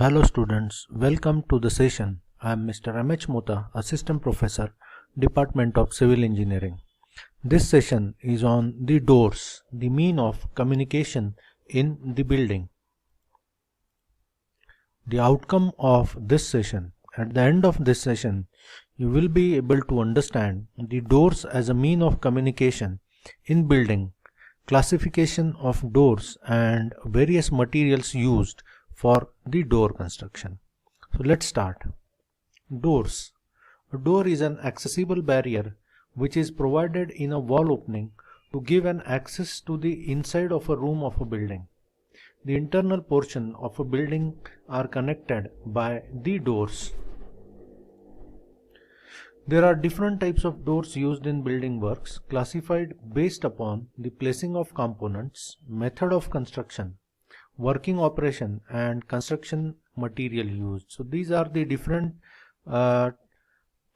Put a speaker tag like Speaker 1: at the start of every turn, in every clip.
Speaker 1: Hello students, welcome to the session. I am Mr. M.H. Mota, Assistant Professor, Department of Civil Engineering. This session is on the doors, the mean of communication in the building. The outcome of this session, at the end of this session, you will be able to understand the doors as a mean of communication in building, classification of doors and various materials used for the door construction. So let's start. Doors. A door is an accessible barrier which is provided in a wall opening to give an access to the inside of a room of a building. The internal portion of a building are connected by the doors. There are different types of doors used in building works, classified based upon the placing of components, method of construction, working operation and construction material used. So these are the different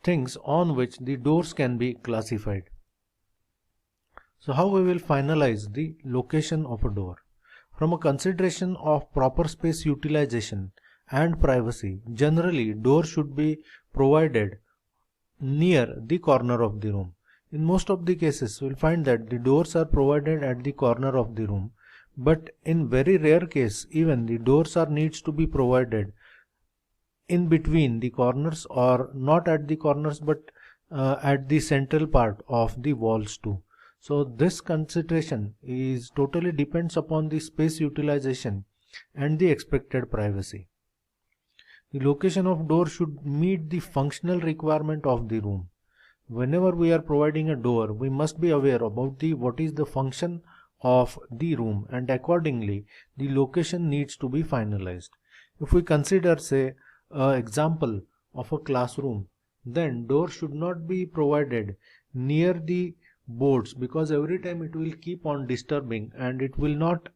Speaker 1: things on which the doors can be classified. So how we will finalize the location of a door? From a consideration of proper space utilization and privacy, generally doors should be provided near the corner of the room. In most of the cases, we will find that the doors are provided at the corner of the room. But in very rare case, even the doors needs to be provided in between the corners, or not at the corners but at the central part of the walls too. So this consideration is totally depends upon the space utilization and the expected privacy. The location of door should meet the functional requirement of the room. Whenever we are providing a door, we must be aware about what is the function of the room, and accordingly the location needs to be finalized. If we consider, say, an example of a classroom, then door should not be provided near the boards, because every time it will keep on disturbing and it will not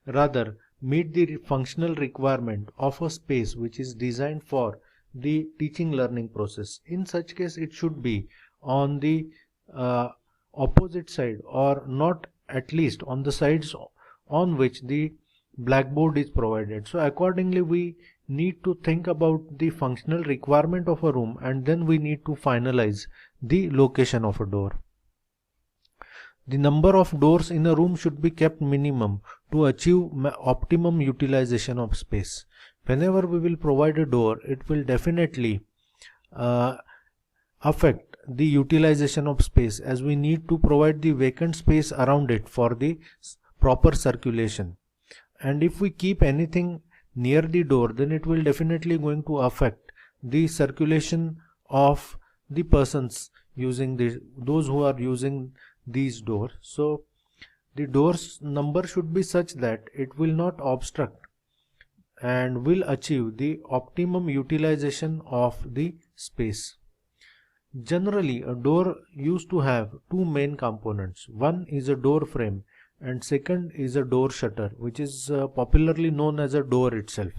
Speaker 1: rather meet the functional requirement of a space which is designed for the teaching learning process. In such case, it should be on the opposite side, or not at least on the sides on which the blackboard is provided. So accordingly we need to think about the functional requirement of a room, and then we need to finalize the location of a door. The number of doors in a room should be kept minimum to achieve optimum utilization of space. Whenever we will provide a door, it will definitely affect the utilization of space, as we need to provide the vacant space around it for the proper circulation. And if we keep anything near the door, then it will definitely going to affect the circulation of the persons using those who are using these doors. So the doors number should be such that it will not obstruct and will achieve the optimum utilization of the space. Generally, a door used to have two main components. One is a door frame and second is a door shutter, which is popularly known as a door itself.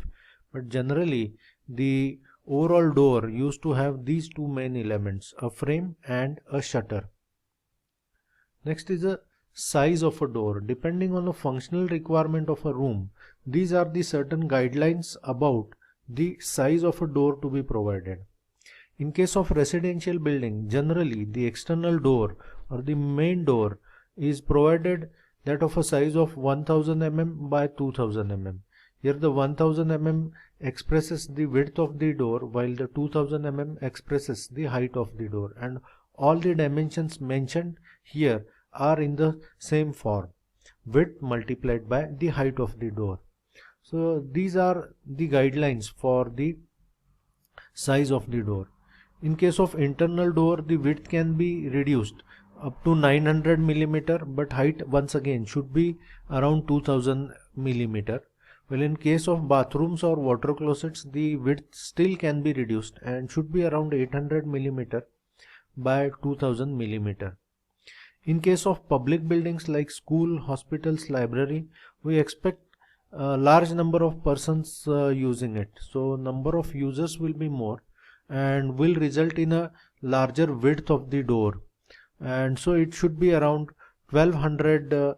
Speaker 1: But generally, the overall door used to have these two main elements, a frame and a shutter. Next is the size of a door. Depending on the functional requirement of a room, these are the certain guidelines about the size of a door to be provided. In case of residential building, generally the external door or the main door is provided that of a size of 1000 mm by 2000 mm. Here the 1000 mm expresses the width of the door, while the 2000 mm expresses the height of the door, and all the dimensions mentioned here are in the same form, width multiplied by the height of the door. So these are the guidelines for the size of the door. In case of internal door, the width can be reduced up to 900 millimeter, but height once again should be around 2000 millimeter. Well, in case of bathrooms or water closets, the width still can be reduced and should be around 800 millimeter by 2000 millimeter. In case of public buildings like school, hospitals, library, we expect a large number of persons using it. So number of users will be more and will result in a larger width of the door, and so it should be around 1200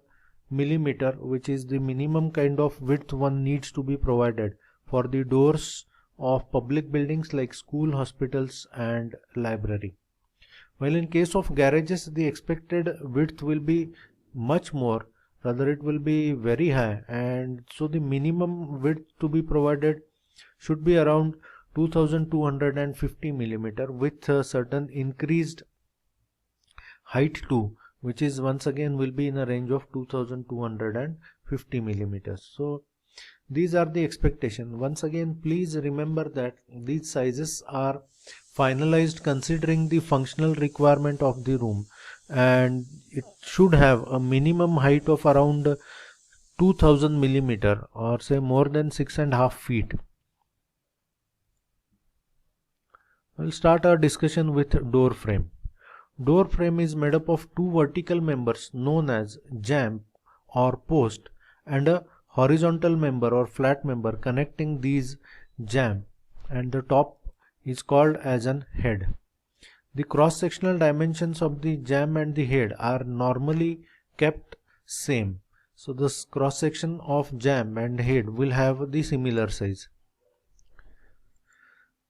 Speaker 1: millimeter, which is the minimum kind of width one needs to be provided for the doors of public buildings like school, hospitals and library. While in case of garages, the expected width will be much more, rather it will be very high, and so the minimum width to be provided should be around 2250 millimeter with a certain increased height too, which is once again will be in a range of 2250 millimeters. So these are the expectation. Once again, please remember that these sizes are finalized considering the functional requirement of the room, and it should have a minimum height of around 2000 millimeter, or say more than 6.5 feet. We'll start our discussion with door frame. Door frame is made up of two vertical members known as jamb or post and a horizontal member or flat member connecting these jamb, and the top is called as an head. The cross-sectional dimensions of the jamb and the head are normally kept same. So this cross-section of jamb and head will have the similar size.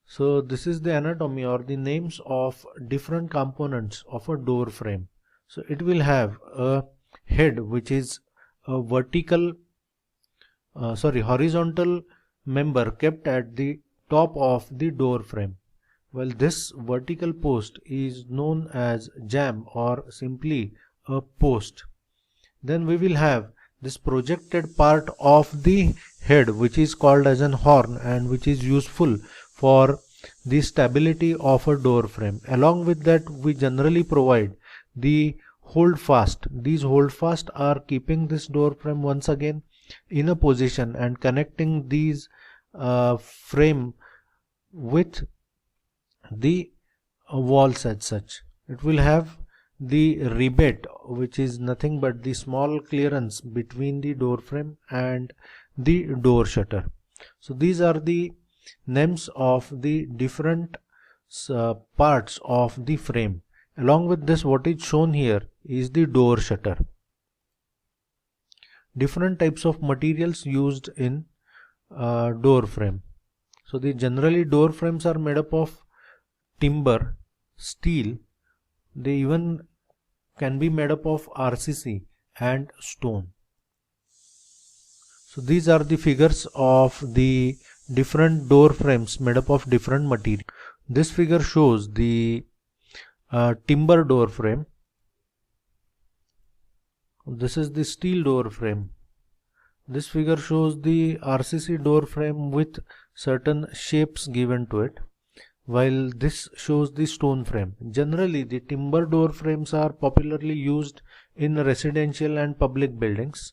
Speaker 1: So this is the anatomy or the names of different components of a door frame. So it will have a head which is a horizontal member kept at the top of the door frame. Well, this vertical post is known as jamb or simply a post. Then we will have this projected part of the head which is called as an horn and which is useful for the stability of a door frame. Along with that, we generally provide the hold fast. These hold fast are keeping this door frame once again in a position and connecting these frame with the walls as such. It will have the rebate, which is nothing but the small clearance between the door frame and the door shutter. So these are the names of the different parts of the frame. Along with this, what is shown here is the door shutter. Different types of materials used in door frame. So the generally door frames are made up of timber, steel. They even can be made up of RCC and stone. So these are the figures of the different door frames made up of different material. This figure shows the timber door frame. This is the steel door frame. This figure shows the RCC door frame with certain shapes given to it, while this shows the stone frame. Generally, the timber door frames are popularly used in residential and public buildings,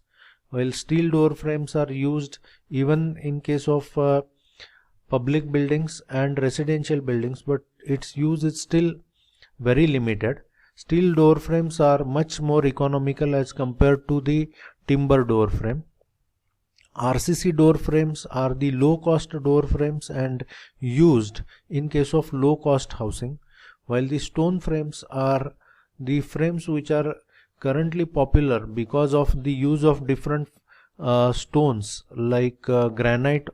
Speaker 1: while steel door frames are used even in case of public buildings and residential buildings, but its use is still very limited. Steel door frames are much more economical as compared to the timber door frame. RCC door frames are the low cost door frames and used in case of low cost housing, while the stone frames are the frames which are currently popular because of the use of different stones like granite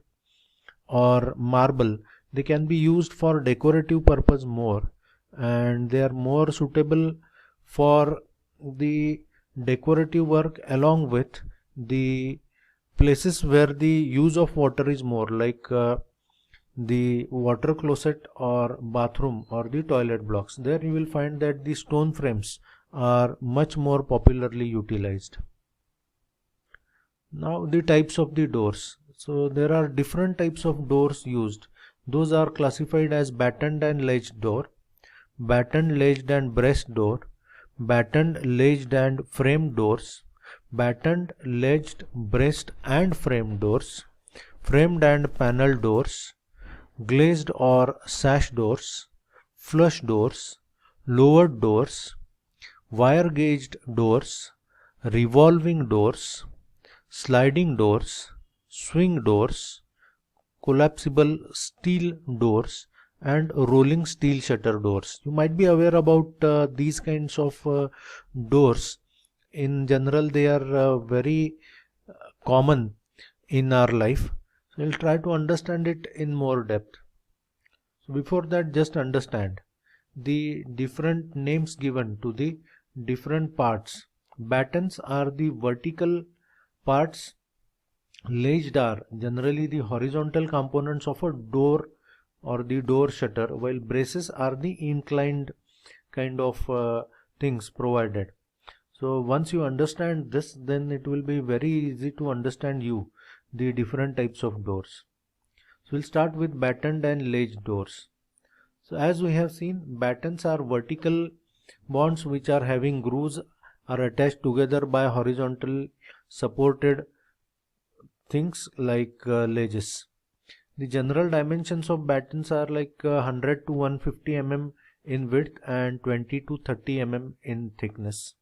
Speaker 1: or marble. They can be used for decorative purpose more, and they are more suitable for the decorative work along with the places where the use of water is more, like the water closet or bathroom or the toilet blocks. There you will find that the stone frames are much more popularly utilized. Now the types of the doors. So there are different types of doors used. Those are classified as battened and ledged door, battened, ledged and braced door, battened, ledged and frame doors, battened, ledged, braced and frame doors, framed and panel doors, glazed or sash doors, flush doors, lowered doors, wire gauged doors, revolving doors, sliding doors, swing doors, collapsible steel doors and rolling steel shutter doors. You might be aware about these kinds of doors. In general, they are very common in our life. We'll try to understand it in more depth. So before that, just understand the different names given to the different parts. Battens are the vertical parts, ledged are generally the horizontal components of a door or the door shutter, while braces are the inclined kind of things provided. So once you understand this, then it will be very easy to understand you the different types of doors. So we'll start with battened and ledged doors. So as we have seen, battens are vertical bonds which are having grooves are attached together by horizontal supported things like ledges. The general dimensions of battens are like 100 to 150 mm in width and 20 to 30 mm in thickness.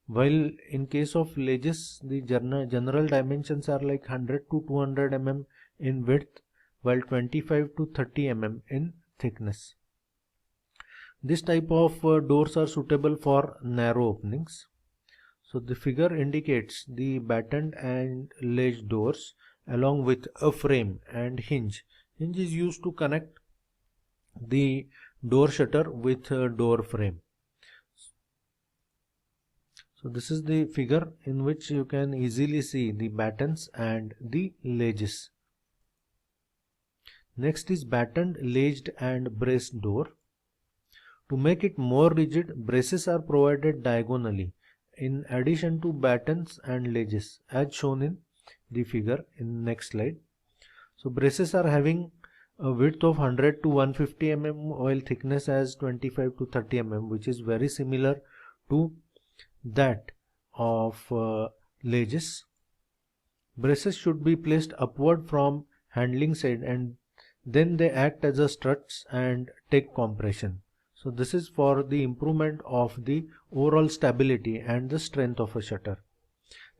Speaker 1: While in case of ledges, the general dimensions are like 100 to 200 mm in width, while 25 to 30 mm in thickness. This type of doors are suitable for narrow openings. So the figure indicates the battened and ledged doors along with a frame and hinge. Hinge is used to connect the door shutter with a door frame. So this is the figure in which you can easily see the battens and the ledges. Next is battened, ledged and braced door. To make it more rigid, braces are provided diagonally in addition to battens and ledges as shown in the figure in next slide. So braces are having a width of 100 to 150 mm while thickness as 25 to 30 mm, which is very similar to that of ledges. Braces should be placed upward from handling side and then they act as a struts and take compression. So this is for the improvement of the overall stability and the strength of a shutter.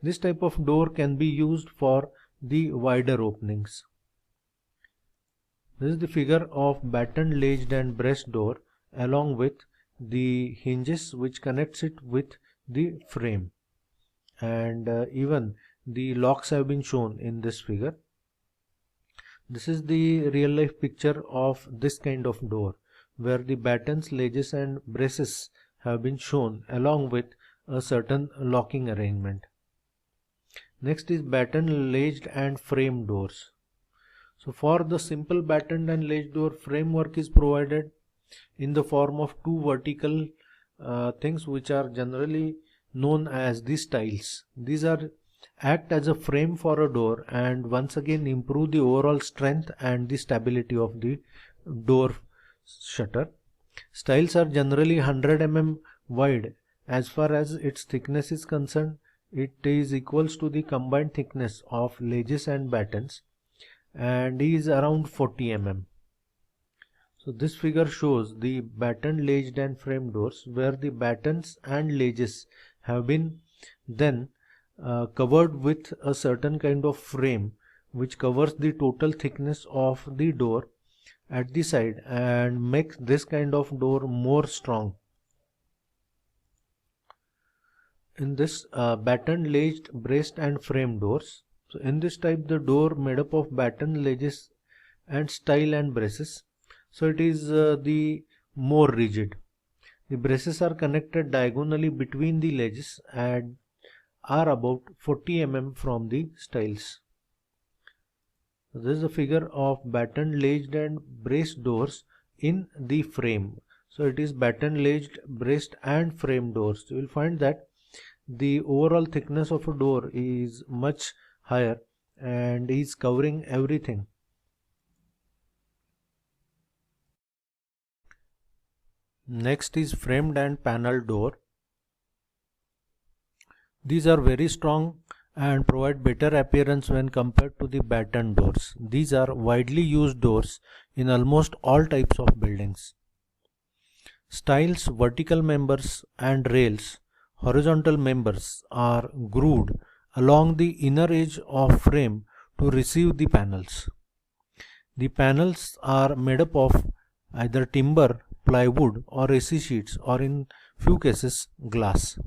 Speaker 1: This type of door can be used for the wider openings. This is the figure of battened, ledged and braced door along with the hinges which connects it with the frame, and even the locks have been shown in this figure. This is the real life picture of this kind of door where the battens, ledges and braces have been shown along with a certain locking arrangement. Next is battened, ledged and frame doors. So for the simple battened and ledged door, framework is provided in the form of two vertical things which are generally known as the stiles. These are act as a frame for a door and once again improve the overall strength and the stability of the door shutter. Stiles are generally 100 mm wide. As far as its thickness is concerned, it is equals to the combined thickness of ledges and battens and is around 40 mm. So this figure shows the battened, ledged and frame doors where the battens and ledges have been then covered with a certain kind of frame which covers the total thickness of the door at the side and makes this kind of door more strong. In this battened, ledged, braced and frame doors, so in this type the door made up of batten, ledges and stile and braces. So it is the more rigid. The braces are connected diagonally between the ledges and are about 40 mm from the stiles. This is a figure of battened, ledged and braced doors in the frame. So it is battened, ledged, braced and frame doors. You will find that the overall thickness of a door is much higher and is covering everything. Next is framed and panel door. These are very strong and provide better appearance when compared to the battened doors. These are widely used doors in almost all types of buildings. Stiles, vertical members and rails, horizontal members are grooved along the inner edge of frame to receive the panels. The panels are made up of either timber, plywood or AC sheets or in few cases glass.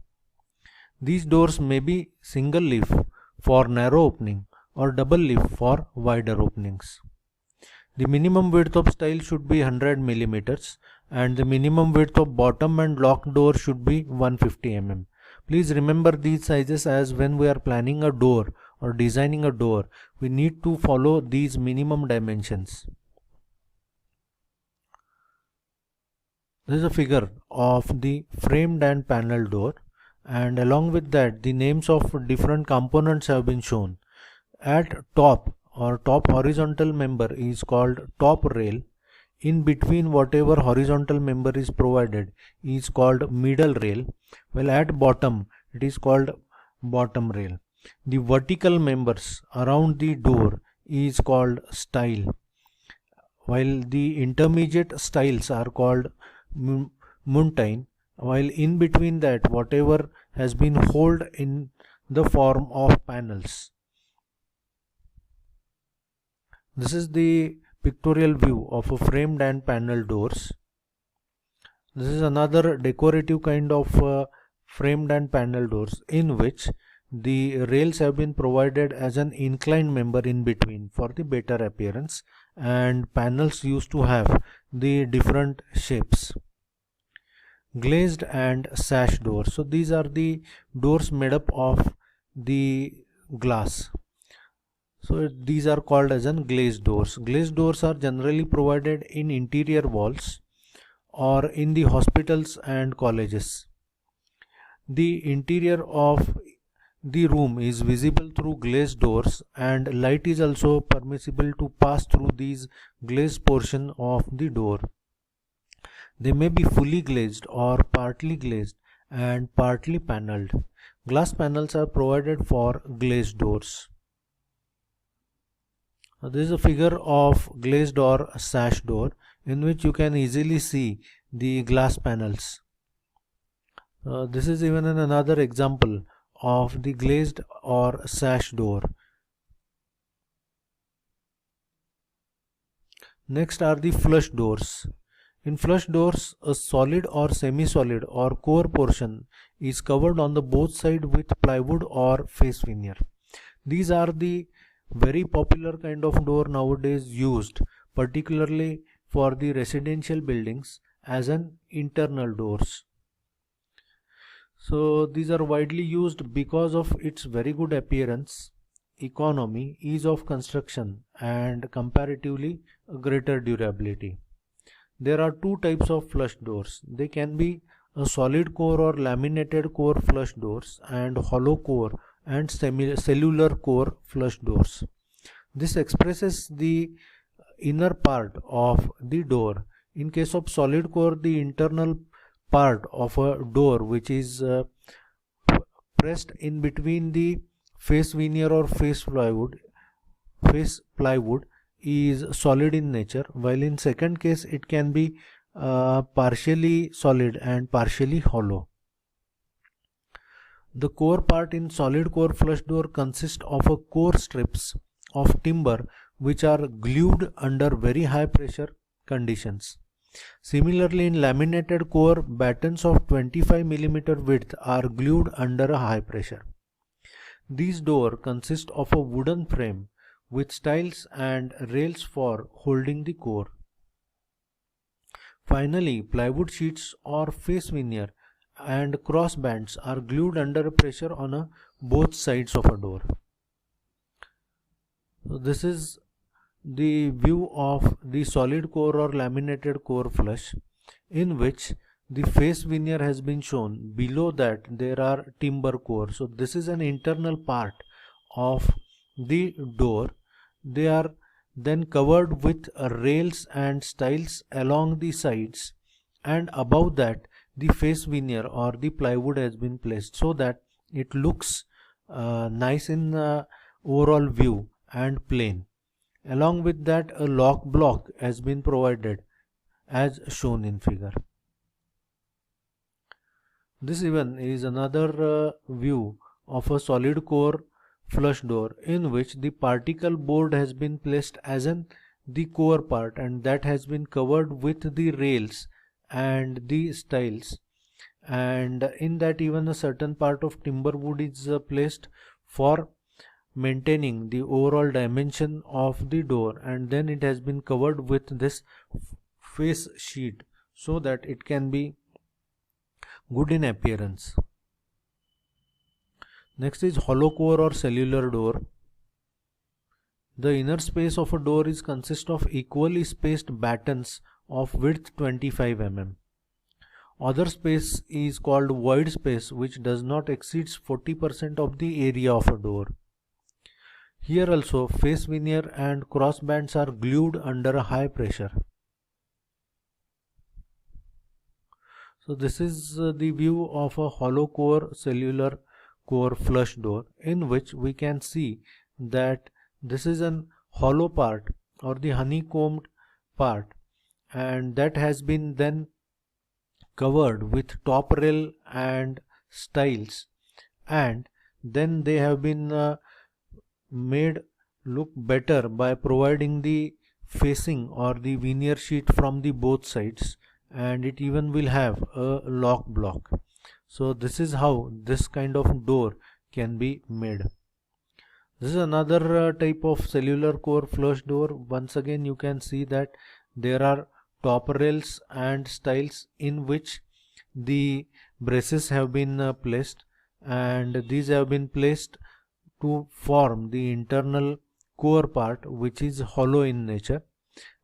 Speaker 1: These doors may be single leaf for narrow opening or double leaf for wider openings. The minimum width of stile should be 100 millimeters and the minimum width of bottom and lock door should be 150 mm. Please remember these sizes, as when we are planning a door or designing a door, we need to follow these minimum dimensions. This is a figure of the framed and panel door, and along with that the names of different components have been shown. At top or top horizontal member is called top rail. In between whatever horizontal member is provided is called middle rail, while at bottom it is called bottom rail. The vertical members around the door is called stile, while the intermediate stiles are called muntin, while in between that whatever has been held in the form of panels. This is the pictorial view of a framed and panel doors. This is another decorative kind of framed and panel doors, in which the rails have been provided as an inclined member in between for the better appearance, and panels used to have the different shapes. Glazed and sash doors. So these are the doors made up of the glass. So these are called as glazed doors. Glazed doors are generally provided in interior walls or in the hospitals and colleges. The interior of the room is visible through glazed doors, and light is also permissible to pass through these glazed portion of the door. They may be fully glazed or partly glazed and partly panelled. Glass panels are provided for glazed doors. This is a figure of glazed or sash door, in which you can easily see the glass panels. This is even another example of the glazed or sash door. Next are the flush doors. In flush doors, a solid or semi-solid or core portion is covered on the both sides with plywood or face veneer. These are the very popular kind of door nowadays, used particularly for the residential buildings as an internal doors. So these are widely used because of its very good appearance, economy, ease of construction and comparatively greater durability. There are two types of flush doors. They can be a solid core or laminated core flush doors and hollow core and cellular core flush doors. This expresses the inner part of the door. In case of solid core, the internal part of a door which is pressed in between the face veneer or face plywood is solid in nature, while in second case it can be partially solid and partially hollow. The core part in solid core flush door consists of a core strips of timber which are glued under very high pressure conditions. Similarly, in laminated core, battens of 25 mm width are glued under a high pressure. These doors consist of a wooden frame with stiles and rails for holding the core. Finally, plywood sheets or face veneer and cross bands are glued under pressure on both sides of a door. So this is the view of the solid core or laminated core flush, in which the face veneer has been shown. Below that there are timber core. So this is an internal part of the door. They are then covered with rails and stiles along the sides, and above that the face veneer or the plywood has been placed so that it looks nice in overall view and plain. Along with that, a lock block has been provided as shown in figure. This even is another view of a solid core flush door, in which the particle board has been placed as the core part, and that has been covered with the rails and the stiles, and in that even a certain part of timber wood is placed for maintaining the overall dimension of the door, and then it has been covered with this face sheet so that it can be good in appearance. Next is hollow core or cellular door. The inner space of a door is consist of equally spaced battens of width 25 mm. Other space is called void space, which does not exceed 40% of the area of a door. Here also face veneer and cross bands are glued under a high pressure. So this is the view of a hollow core cellular core flush door, in which we can see that this is an hollow part or the honeycombed part, and that has been then covered with top rail and stiles, and then they have been made look better by providing the facing or the veneer sheet from the both sides, and it even will have a lock block. So this is how this kind of door can be made. This is another type of cellular core flush door. Once again you can see that there are top rails and stiles in which the braces have been placed, and these have been placed to form the internal core part, which is hollow in nature,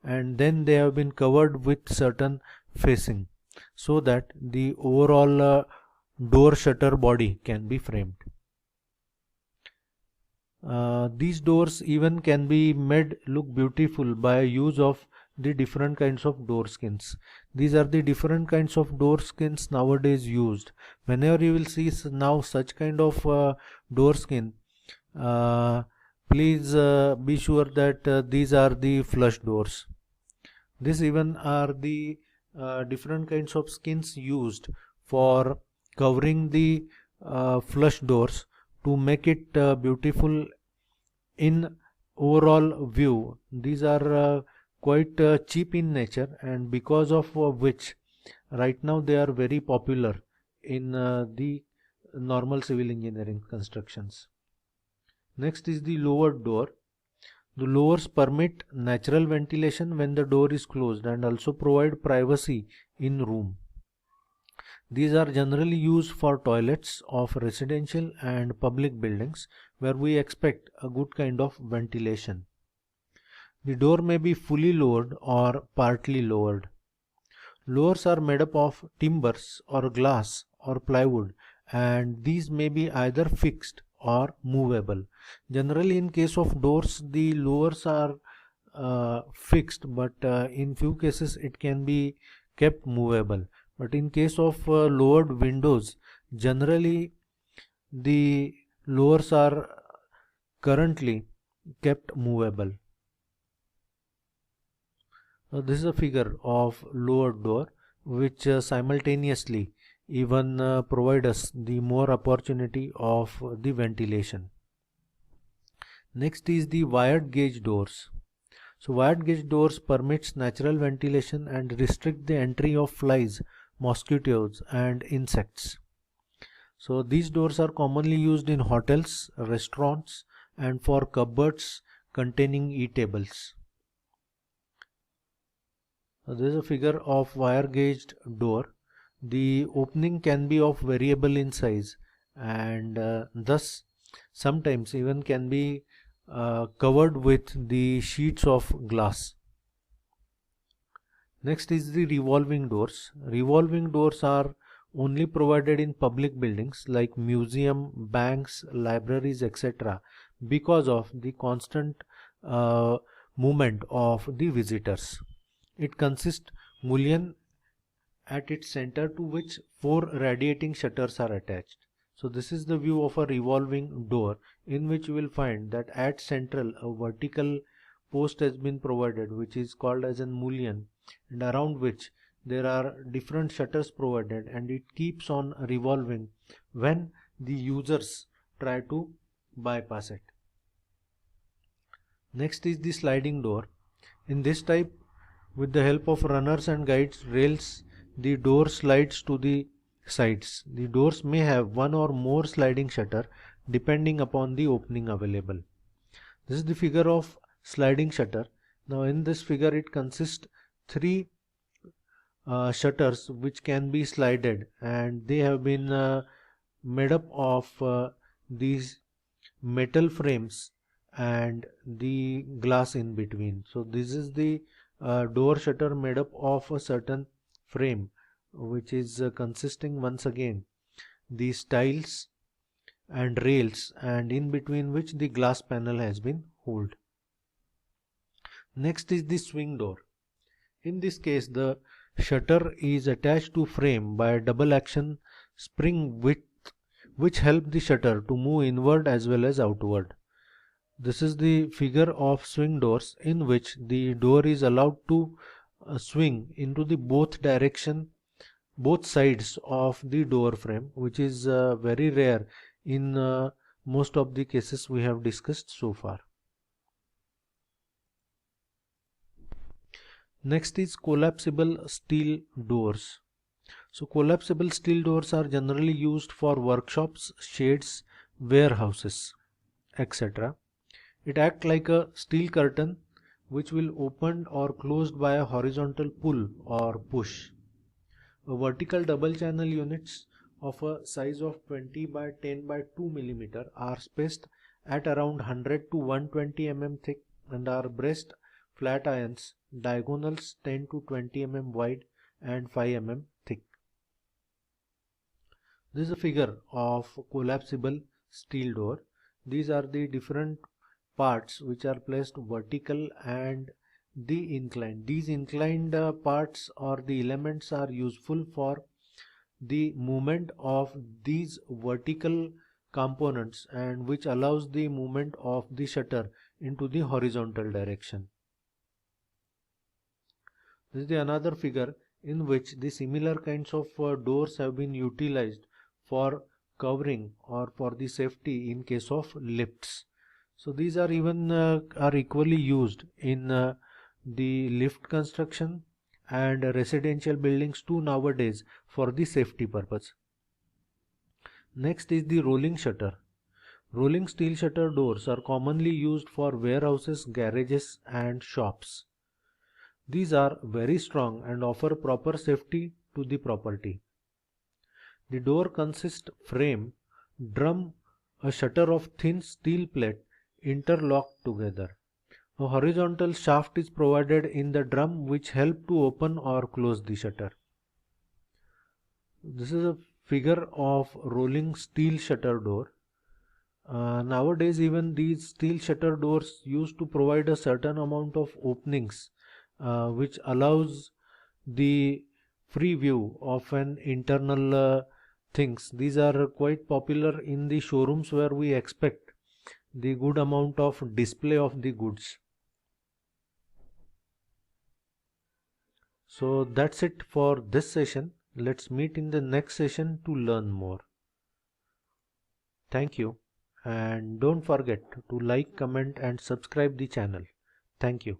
Speaker 1: and then they have been covered with certain facing so that the overall door shutter body can be framed. These doors even can be made look beautiful by use of the different kinds of door skins. These are the different kinds of door skins nowadays used. Whenever you will see now such kind of door skin, please be sure that these are the flush doors. This even are the different kinds of skins used for covering the flush doors to make it beautiful in overall view. These are quite cheap in nature, and because of which right now they are very popular in the normal civil engineering constructions. Next is the lowered door. The lowers permit natural ventilation when the door is closed and also provide privacy in room. These are generally used for toilets of residential and public buildings where we expect a good kind of ventilation. The door may be fully lowered or partly lowered. Lowers are made up of timbers or glass or plywood, and these may be either fixed or movable. Generally in case of doors the lowers are fixed, but in few cases it can be kept movable. But in case of lowered windows, generally the lowers are currently kept movable. This is a figure of lowered door, which simultaneously even provide us the more opportunity of the ventilation. Next is the wired gauge doors. So wired gauge doors permits natural ventilation and restrict the entry of flies, mosquitoes and insects. So these doors are commonly used in hotels, restaurants and for cupboards containing eatables. This is a figure of wire gauged door. The opening can be of variable in size, and thus sometimes even can be covered with the sheets of glass. Next is the revolving doors. Revolving doors are only provided in public buildings like museum, banks, libraries, etc. because of the constant movement of the visitors. It consists mullion at its center to which 4 radiating shutters are attached. So this is the view of a revolving door, in which you will find that at central a vertical post has been provided, which is called as an mullion, and around which there are different shutters provided, and it keeps on revolving when the users try to bypass it. Next is the sliding door. In this type, with the help of runners and guides rails, the door slides to the sides. The doors may have one or more sliding shutter, depending upon the opening available. This is the figure of sliding shutter. Now in this figure it consists three shutters which can be slided, and they have been made up of these metal frames and the glass in between. So this is the door shutter made up of a certain frame which is consisting once again these tiles and rails, and in between which the glass panel has been holed. Next is the swing door. In this case the shutter is attached to frame by a double action spring which help the shutter to move inward as well as outward. This is the figure of swing doors, in which the door is allowed to swing into the both sides of the door frame, which is very rare in most of the cases we have discussed so far. Next is collapsible steel doors. So collapsible steel doors are generally used for workshops, sheds, warehouses, etc. It acts like a steel curtain which will open or closed by a horizontal pull or push. A vertical double channel units of a size of 20 by 10 by 2 mm are spaced at around 100 to 120 mm thick and are braced flat irons, diagonals 10 to 20 mm wide and 5 mm thick. This is a figure of collapsible steel door. These are the different parts which are placed vertical and the inclined. These inclined parts or the elements are useful for the movement of these vertical components, and which allows the movement of the shutter into the horizontal direction. This is another figure in which the similar kinds of doors have been utilized for covering or for the safety in case of lifts. So these are equally used in the lift construction and residential buildings too nowadays for the safety purpose. Next is the rolling shutter. Rolling steel shutter doors are commonly used for warehouses, garages and shops. These are very strong and offer proper safety to the property. The door consists frame, drum, a shutter of thin steel plate interlocked together. A horizontal shaft is provided in the drum which help to open or close the shutter. This is a figure of rolling steel shutter door. Nowadays even these steel shutter doors used to provide a certain amount of openings which allows the free view of an internal things. These are quite popular in the showrooms where we expect the good amount of display of the goods. So that's it for this session. Let's meet in the next session to learn more. Thank you, and don't forget to like, comment and subscribe the channel. Thank you.